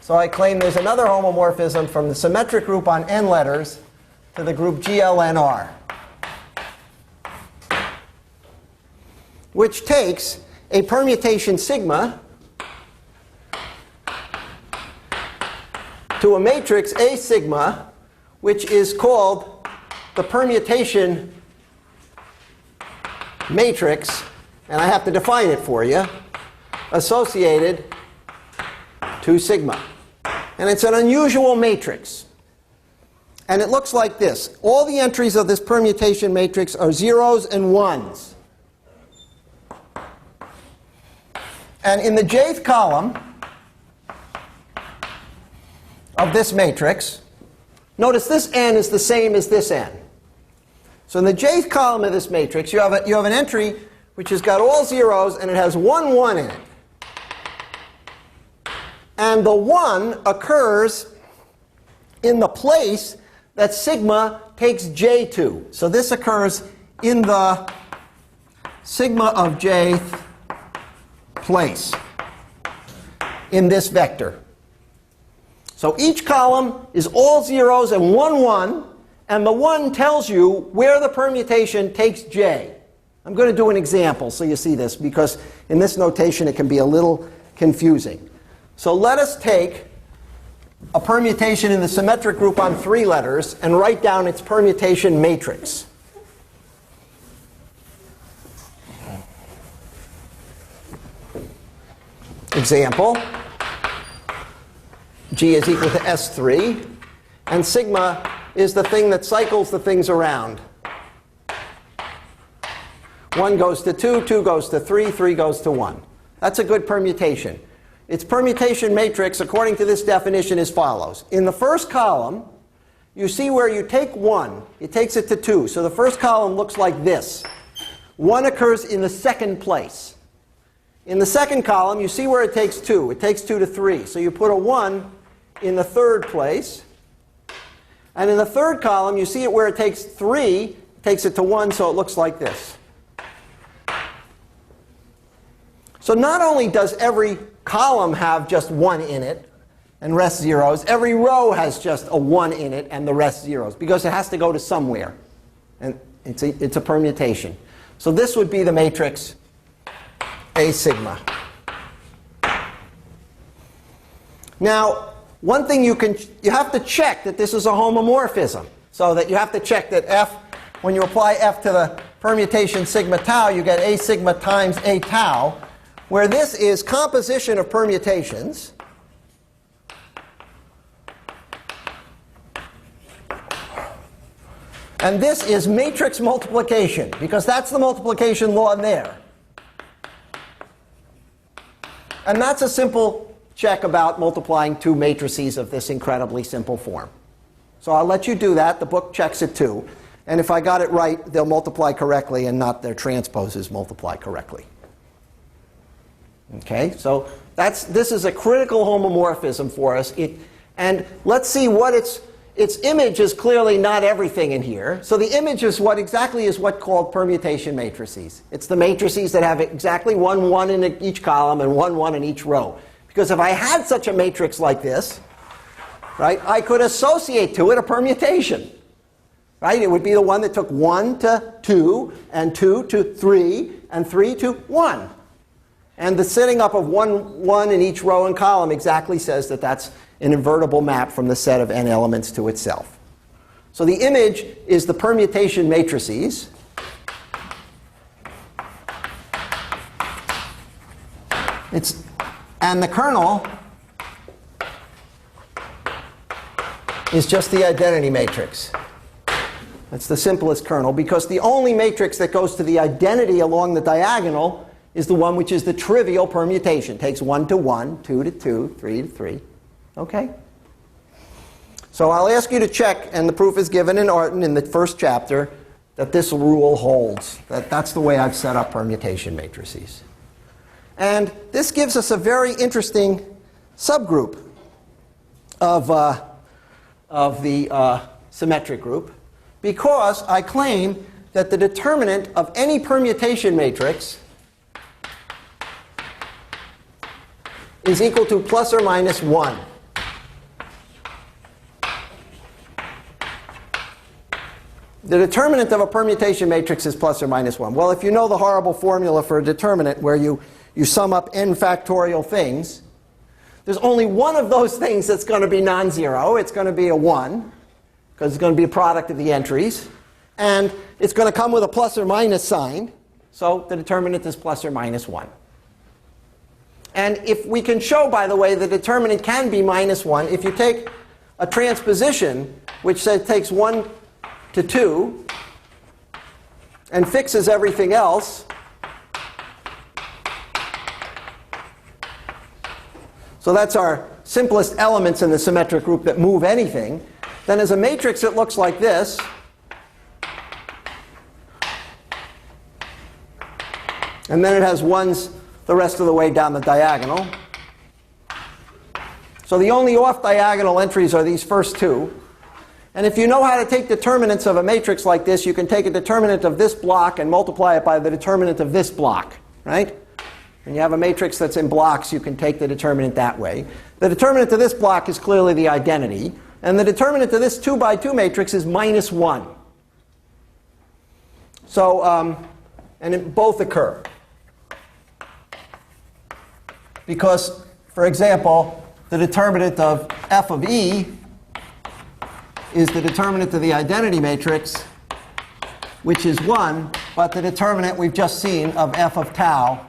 So I claim there's another homomorphism from the symmetric group on n letters to the group GLnR, which takes a permutation sigma to a matrix A sigma, which is called the permutation matrix, and I have to define it for you, associated to sigma. And it's an unusual matrix. And it looks like this. All the entries of this permutation matrix are zeros and ones. And in the jth column of this matrix, notice this n is the same as this n. So in the jth column of this matrix, you have an entry which has got all zeros and it has 1, 1 in it. And the 1 occurs in the place that sigma takes j to. So this occurs in the sigma of jth place in this vector. So each column is all zeros and 1, 1, and the 1 tells you where the permutation takes j. I'm going to do an example so you see this, because in this notation it can be a little confusing. So let us take a permutation in the symmetric group on 3 letters and write down its permutation matrix. Example, G is equal to S3, and sigma is the thing that cycles the things around. 1 goes to 2, 2 goes to 3, 3 goes to 1. That's a good permutation. Its permutation matrix, according to this definition, is follows. In the first column, you see where you take 1, it takes it to 2. So the first column looks like this. 1 occurs in the second place. In the second column, you see where it takes 2. It takes 2 to 3. So you put a 1 in the third place. And in the third column, you see it where it takes 3. It takes it to 1, so it looks like this. So not only does every column have just 1 in it and rest zeros, every row has just a 1 in it and the rest zeros, because it has to go to somewhere. And it's a permutation. So this would be the matrix A sigma. Now, one thing you have to check that this is a homomorphism. So that you have to check that f, when you apply f to the permutation sigma tau, you get A sigma times A tau, where this is composition of permutations. And this is matrix multiplication, because that's the multiplication law there. And that's a simple check about multiplying 2 matrices of this incredibly simple form. So I'll let you do that. The book checks it too. And if I got it right, they'll multiply correctly and not their transposes multiply correctly. Okay, so this is a critical homomorphism for us. And let's see what its image is. Clearly not everything in here. So the image is what called permutation matrices. It's the matrices that have exactly 1, 1 in each column and 1, 1 in each row. Because if I had such a matrix like this, right, I could associate to it a permutation. Right? It would be the one that took 1 to 2, and 2 to 3, and 3 to 1. And the setting up of 1, 1 in each row and column exactly says that that's an invertible map from the set of n elements to itself. So the image is the permutation matrices. And the kernel is just the identity matrix. That's the simplest kernel, because the only matrix that goes to the identity along the diagonal is the one which is the trivial permutation. Takes 1 to 1, 2 to 2, 3 to 3. Okay? So I'll ask you to check, and the proof is given in Artin in the first chapter, that this rule holds. That's the way I've set up permutation matrices. And this gives us a very interesting subgroup of the symmetric group, because I claim that the determinant of any permutation matrix is equal to plus or minus 1. the determinant of a permutation matrix is plus or minus 1. Well, if you know the horrible formula for a determinant where you sum up n factorial things, there's only one of those things that's going to be non-zero. It's going to be a 1, because it's going to be a product of the entries. And it's going to come with a plus or minus sign. So the determinant is plus or minus 1. And if we can show, by the way, the determinant can be minus 1, if you take a transposition which takes 1 to 2 and fixes everything else, so that's our simplest elements in the symmetric group that move anything, then as a matrix it looks like this. And then it has 1s the rest of the way down the diagonal. So the only off-diagonal entries are these first two. And if you know how to take determinants of a matrix like this, you can take a determinant of this block and multiply it by the determinant of this block, right? When you have a matrix that's in blocks, you can take the determinant that way. The determinant of this block is clearly the identity. And the determinant of this 2 by 2 matrix is minus 1. So, and both occur. Because, for example, the determinant of f of e is the determinant of the identity matrix, which is 1, but the determinant we've just seen of f of tau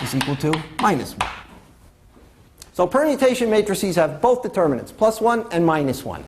is equal to minus 1. So permutation matrices have both determinants, plus 1 and minus 1.